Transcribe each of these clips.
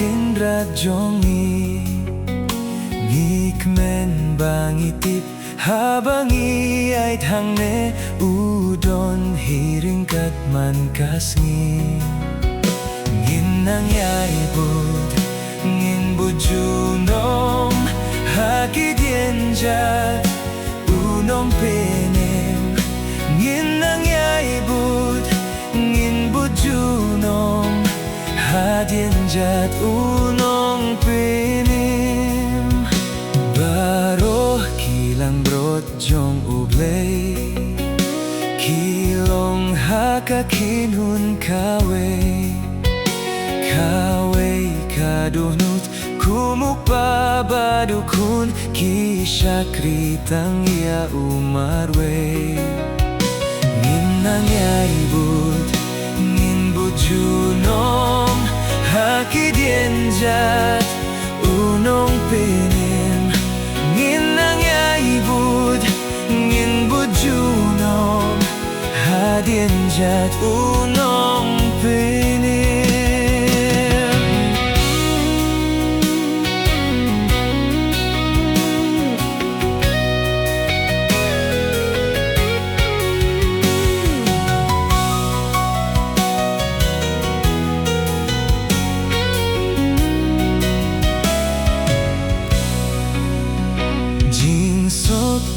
hakin radjongi ngikmen bangitip habang iya'y hangne udon hiringkat man kasngi nginang yaibud ngin bujunom hakid yenjat unong penem nginang yaibud ngin bujunom hadyenjat unong penem baroh kilang brotjong ublay kilong hakakinhun kaway kaway kaduhnut kumukpa badukun kisyakritang iya umarwe nginang yaibud ngin bujunom hakid yenjat unong penem nginang yaibud ngin bujunom hadyenjat unong penem.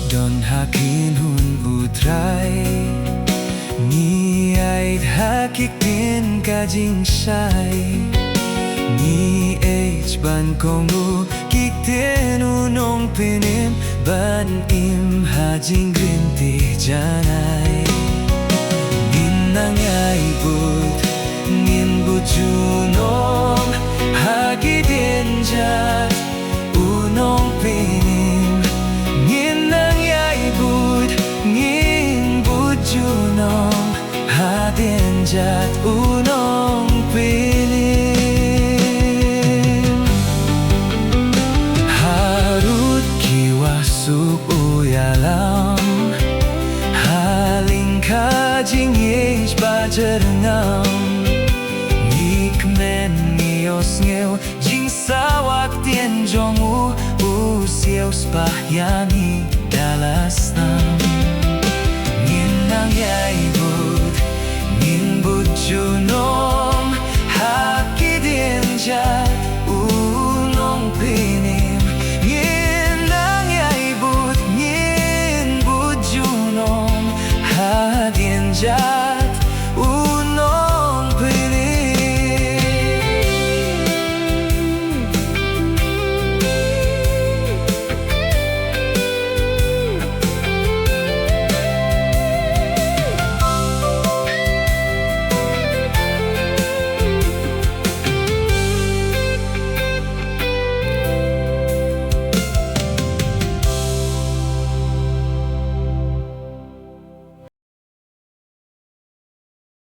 Don hakinhun utray ni ait hakikin kajing say ni age ban kongu kikten unong penem ban im hajing grinti janay ginang yaibud ngin bujunom hakidin jat unong penem ngin bujunom hadyenjat unong penem harut kiwasuk uyalam haling kajing yesh bajarngam ngikmen ngiyos ngew jing sawak tien jongu usiaw spahyani dalas nam nginang yaibud ngin bujunom